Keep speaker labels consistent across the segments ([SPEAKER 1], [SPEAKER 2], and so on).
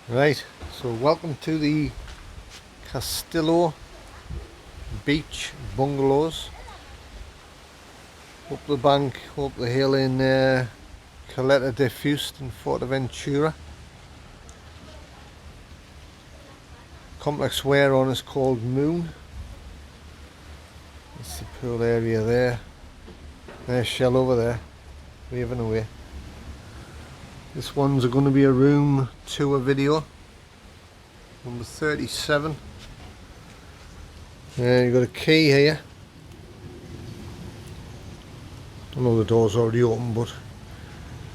[SPEAKER 1] Right, so welcome to the Castillo Beach Bungalows. Up the bank, up the hill in Caleta de Fuste in Fuerteventura. Complex wear on is called Moon. That's the pool area there. There's Shell over there, waving away. This one's going to be a room tour video, number 37. You've got a key here. I know the door's already open, but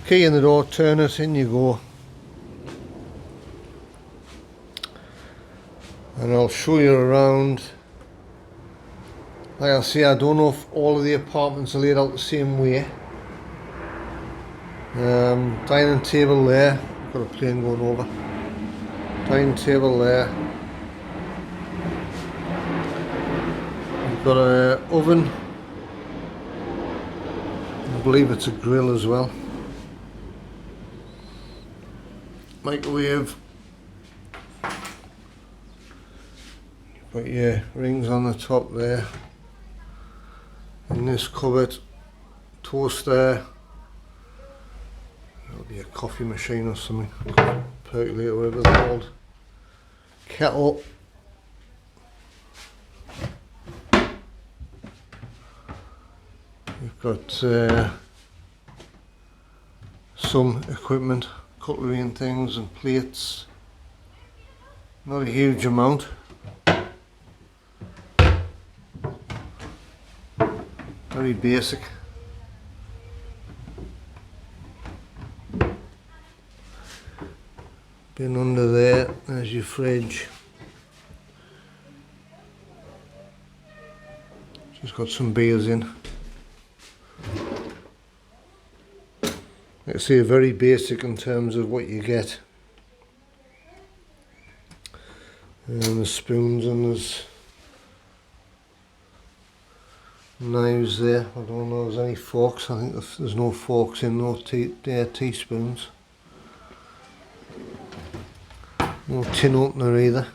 [SPEAKER 1] key in the door, turn it, in you go. And I'll show you around. Like I say, I don't know if all of the apartments are laid out the same way. Dining table there, got a plane going over. Dining table there. We've got an oven. I believe it's a grill as well. Microwave. Got your rings on the top there. In this cupboard, toaster. That'll be a coffee machine or something. Percolator, whatever it's called. Kettle. We've got some equipment, cutlery and things, and plates. Not a huge amount. Very basic. Bin under there, there's your fridge. Just got some beers in. Like I say, very basic in terms of what you get. And there's spoons and there's knives there. I don't know if there's any forks. I think there's no forks in, no teaspoons. No tin opener either.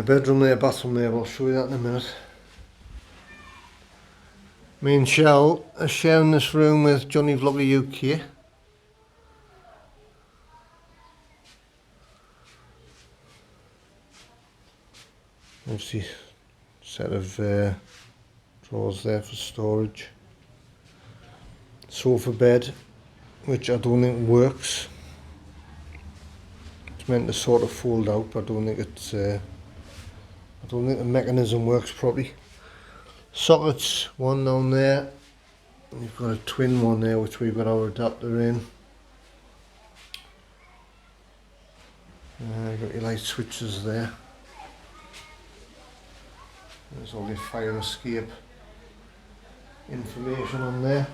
[SPEAKER 1] Bedroom there, bathroom there, I'll show you that in a minute. Me and Shell are sharing this room with Johnny Vlogger UK. Obviously, set of drawers there for storage. Sofa bed, which I don't think works. It's meant to sort of fold out, but I don't think it's. I don't think the mechanism works properly. Sockets, one down there. We've got a twin one there, which we've got our adapter in. You've got your light switches there. There's all your fire escape information on there.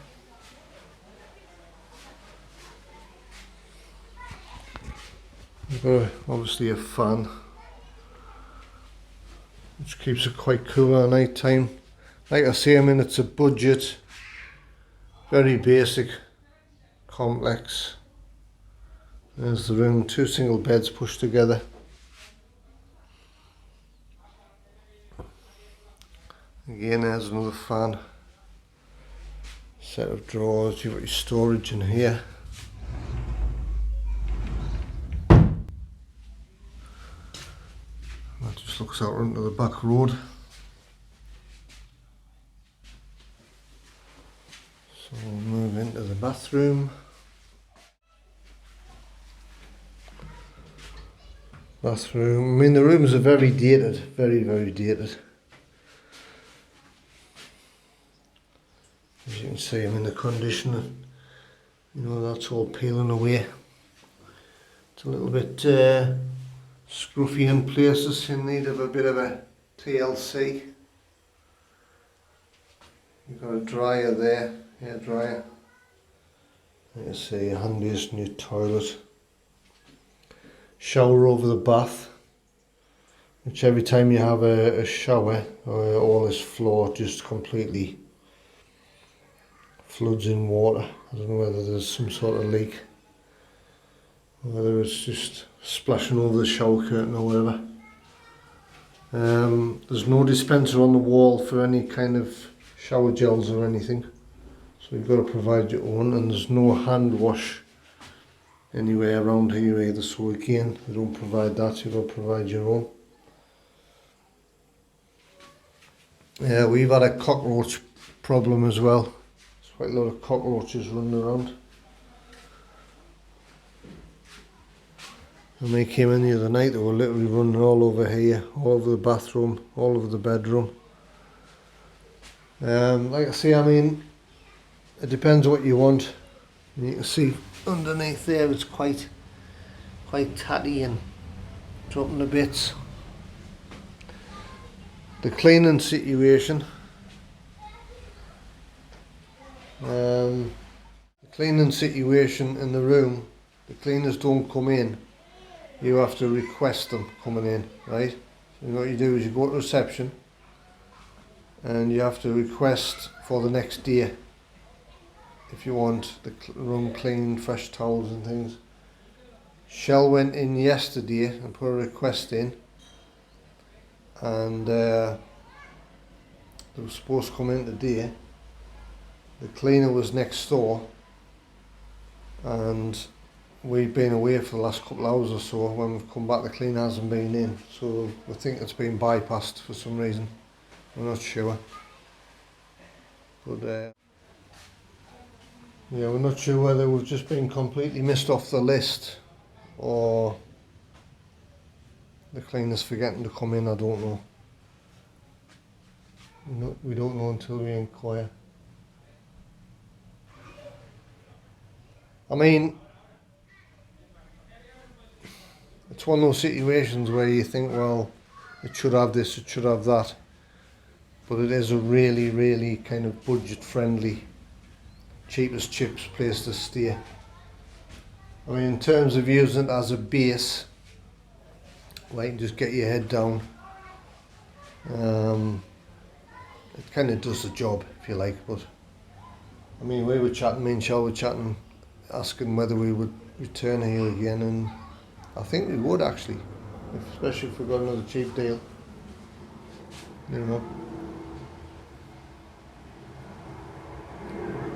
[SPEAKER 1] You've got obviously a fan, which keeps it quite cool at night time. Like I say, I mean, it's a budget, very basic, complex. There's the room, two single beds pushed together. Again, there's another fan. Set of drawers, you've got your storage in here. That just looks out onto the back road. So we'll move into the bathroom. Bathroom, I mean, the rooms are very dated, very dated. As you can see, I'm in the condition, you know, that's all peeling away. It's a little bit scruffy in places, in need of a bit of a TLC. You've got a dryer there, hair dryer. Like I say, handiest new toilet. Shower over the bath. which every time you have a shower, all this floor just completely floods in water. I don't know whether there's some sort of leak, or whether it's just splashing over the shower curtain or whatever. There's no dispenser on the wall for any kind of shower gels or anything, so you've got to provide your own, and there's no hand wash anywhere around here either, so again, they don't provide that, you've got to provide your own. Yeah, we've had a cockroach problem as well. There's quite a lot of cockroaches running around. When they came in the other night, they were literally running all over here, all over the bathroom, all over the bedroom. Like I say, I mean, it depends what you want. And you can see underneath there it's quite tatty and dropping to bits. The cleaning situation. The cleaning situation in the room, the cleaners don't come in. You have to request them coming in, right? So what you do is you go to reception and you have to request for the next day if you want the room cleaned, fresh towels and things. Shell went in yesterday and put a request in, and they were supposed to come in today. The cleaner was next door, and we've been away for the last couple of hours or so. When we've come back, the cleaner hasn't been in, so we think it's been bypassed for some reason. We're not sure, but yeah, we're not sure whether we've just been completely missed off the list or the cleaner's forgetting to come in. I don't know. We don't know until we inquire. I mean, it's one of those situations where you think, well, it should have this, it should have that, but it is a really, really kind of budget-friendly, cheapest chips place to stay. I mean, in terms of using it as a base, like, you just get your head down. It kind of does the job, if you like, but I mean, we were chatting, me and Shell were chatting, asking whether we would return here again, and I think we would actually, especially if we got another cheap deal, you know.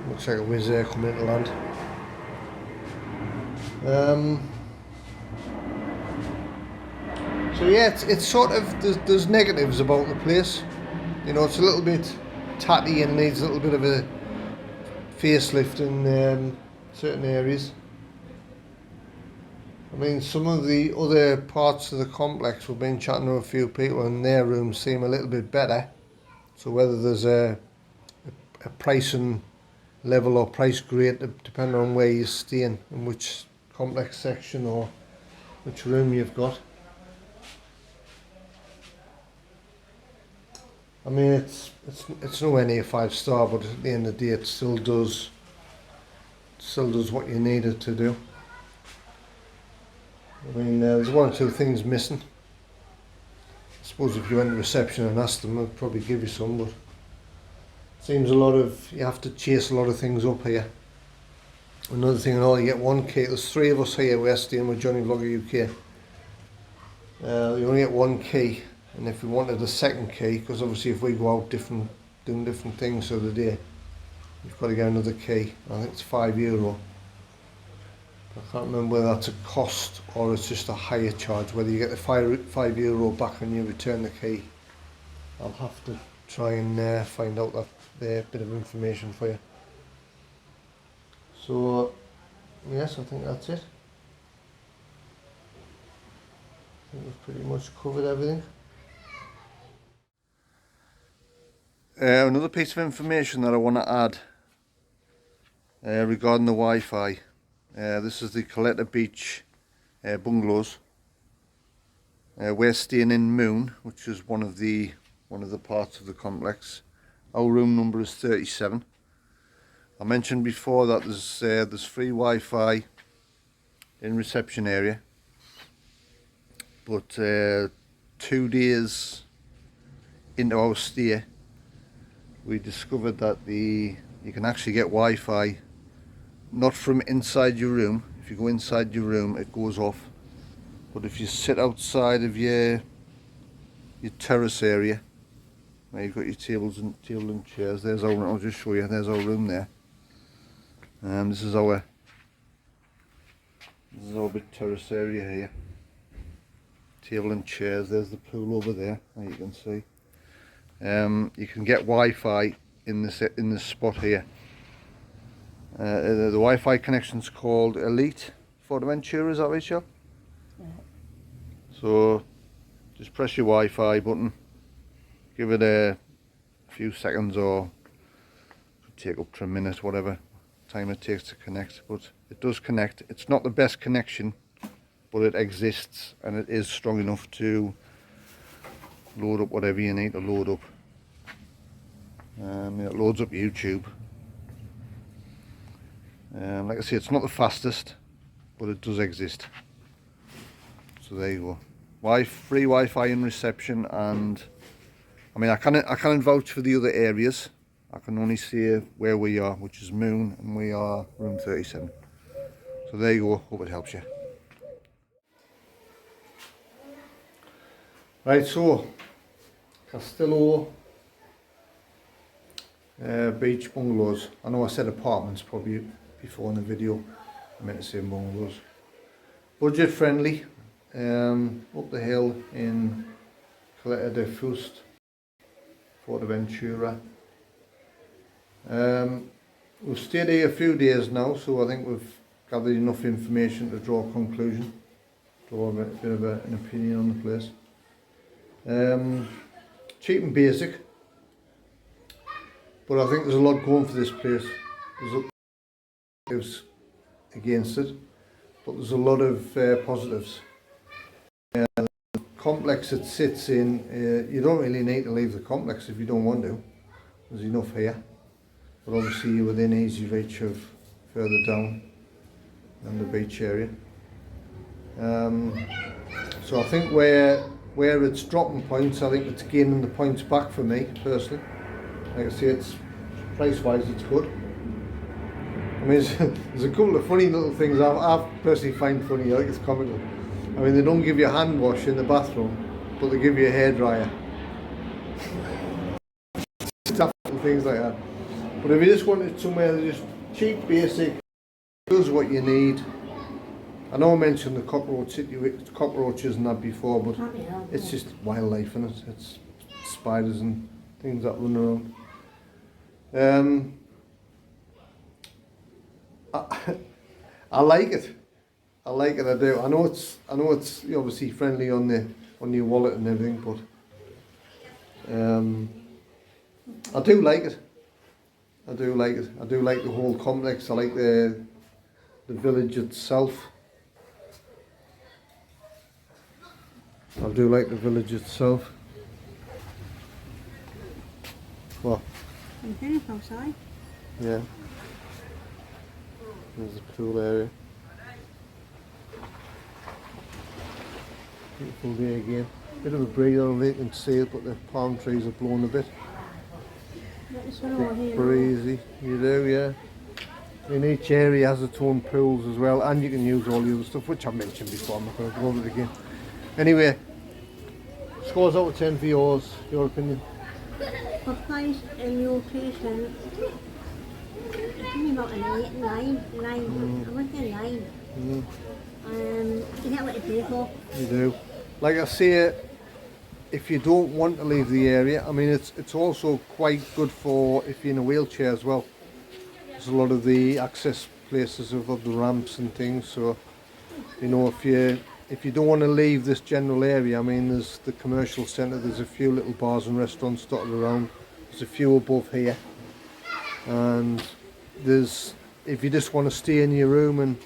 [SPEAKER 1] Looks like a Wizz Air coming into land. So yeah, it's sort of, there's negatives about the place. You know, it's a little bit tatty and needs a little bit of a facelift in certain areas. I mean, some of the other parts of the complex, we've been chatting to a few people and their rooms seem a little bit better. So whether there's a pricing level or price grade, depending on where you're staying, in which complex section or which room you've got. I mean, it's nowhere near 5-star, but at the end of the day, it still does what you need it to do. I mean, there's one or two things missing. I suppose if you went to reception and asked them, they'd probably give you some, but it seems you have to chase a lot of things up here. Another thing, you get one key. There's 3 of us here, we're staying with Johnny Vlogger UK. You only get one key, and if we wanted a second key, because obviously if we go out doing different things for the day, you've got to get another key. I think it's €5. I can't remember whether that's a cost or it's just a higher charge, whether you get the €5 back when you return the key. I'll have to try and find out that bit of information for you. So yes, I think that's it. I think we've pretty much covered everything. Another piece of information that I want to add regarding the Wi-Fi. This is the Caleta Beach bungalows. We're staying in Moon, which is one of the parts of the complex. Our room number is 37. I mentioned before that there's free Wi-Fi in reception area, but 2 days into our stay, we discovered that you can actually get Wi-Fi not from inside your room. If you go inside your room, it goes off. But if you sit outside of your terrace area, where you've got your table and chairs, there's our. I'll just show you. There's our room there. This is our big terrace area here. Table and chairs. There's the pool over there. As you can see. You can get Wi-Fi in this spot here. The Wi-Fi connection's called Elite Fuerteventura. Is that right, Shell? Yeah. So just press your Wi-Fi button. Give it a few seconds, or it could take up to a minute, whatever time it takes to connect. But it does connect. It's not the best connection, but it exists, and it is strong enough to load up whatever you need to load up. It loads up YouTube. Like I say, it's not the fastest, but it does exist. So there you go. Free Wi-Fi in reception, and I mean I can't vouch for the other areas. I can only say where we are, which is Moon, and we are room 37. So there you go. Hope it helps you. Right, so Castillo beach bungalows. I know I said apartments probably before in the video. I meant to say bungalows. Budget friendly. Up the hill in Caleta de Fuste, Fuerteventura. We've stayed here a few days now, so I think we've gathered enough information to draw a conclusion, draw a bit of an opinion on the place. Cheap and basic, but I think there's a lot going for this place. There's negatives against it, but there's a lot of positives. The complex it sits in, you don't really need to leave the complex if you don't want to. There's enough here, but obviously you're within easy reach of further down in the beach area. So I think where it's dropping points, I think it's gaining the points back for me personally. Like I say, it's price-wise, it's good. I mean, there's a couple of funny little things I personally find funny. I think it's comical. I mean, they don't give you a hand wash in the bathroom, but they give you a hairdryer. Stuff and things like that. But if you just wanted somewhere that's just cheap, basic, does what you need. I know I mentioned the cockroaches and that before, but it's just wildlife, isn't it? It's spiders and things that run around. I like it. I like it. I do. I know it's obviously friendly on your wallet and everything, but I do like it. I do like it. I do like the whole complex. I like the village itself. I do like the village itself. What?
[SPEAKER 2] Anything outside?
[SPEAKER 1] Yeah. There's the pool area. Beautiful day again. Bit of a breather, you can see it, but the palm trees are blowing a bit. Bit breezy. You do, yeah. In each area has its own pools as well, and you can use all the other stuff, which I've mentioned before. I'm not going to go over it again. Anyway, scores out of 10 for yours, your opinion.
[SPEAKER 2] For price and location, give me about an 8, 9. I want a 9. You get what you pay for.
[SPEAKER 1] You do. Like I say, if you don't want to leave the area, I mean, it's also quite good for if you're in a wheelchair as well. There's a lot of the access places have got the ramps and things, so you know, if you don't want to leave this general area, I mean, there's the commercial centre, there's a few little bars and restaurants dotted around, there's a few above here, and if you just want to stay in your room and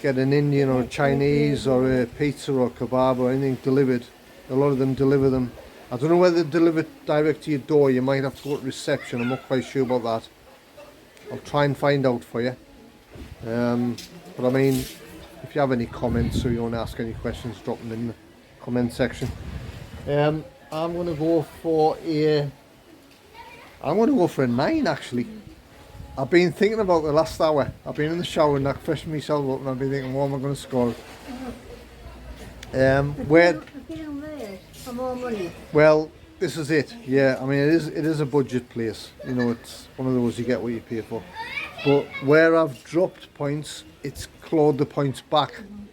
[SPEAKER 1] get an Indian or a Chinese or a pizza or kebab or anything delivered, a lot of them deliver them. I don't know whether they deliver direct to your door. You might have to go to reception. I'm not quite sure about that. I'll try and find out for you. But I mean, if you have any comments or you want to ask any questions, drop them in the comment section. I'm going to go for a 9 actually. I've been thinking about the last hour. I've been in the shower and like freshening myself up, and I've been thinking, what am I going to score? Where?
[SPEAKER 2] For more money.
[SPEAKER 1] Well, this is it. Yeah, I mean it is a budget place. You know, it's one of those you get what you pay for. But where I've dropped points, it's clawed the points back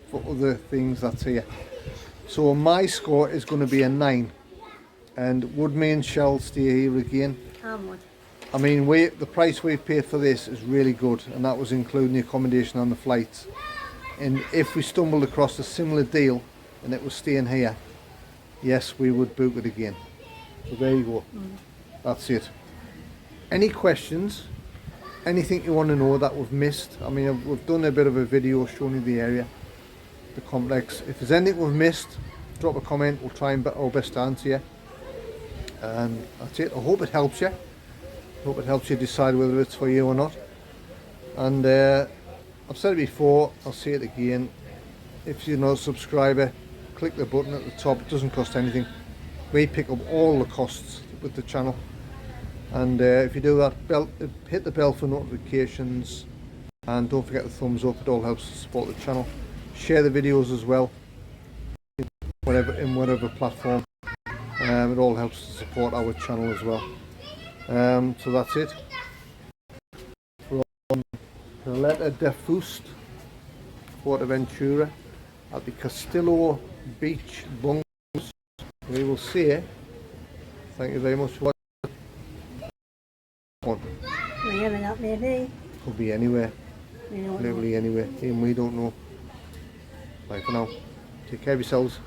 [SPEAKER 1] for other things that's here. So my score is going to be a 9. And would me and Shell stay here again?
[SPEAKER 2] How much?
[SPEAKER 1] I mean, the price we paid for this is really good, and that was including the accommodation and the flights. And if we stumbled across a similar deal and it was staying here, yes, we would book it again. So there you go. That's it. Any questions? Anything you want to know that we've missed? I mean, we've done a bit of a video showing you the area, the complex. If there's anything we've missed, drop a comment. We'll try and our best to answer you. And that's it. I hope it helps you. I hope it helps you decide whether it's for you or not. And I've said it before, I'll say it again. If you're not a subscriber, click the button at the top. It doesn't cost anything. We pick up all the costs with the channel. And if you do that, hit the bell for notifications. And don't forget the thumbs up. It all helps to support the channel. Share the videos as well. In whatever platform. It all helps to support our channel as well. So that's it. From Caleta de Fuste, Fuerteventura, at the Castillo Beach Bungalows, we will say thank you very much for watching.
[SPEAKER 2] Wherever that may be.
[SPEAKER 1] Could be anywhere, literally anywhere, even we don't know. Bye for now. Take care of yourselves.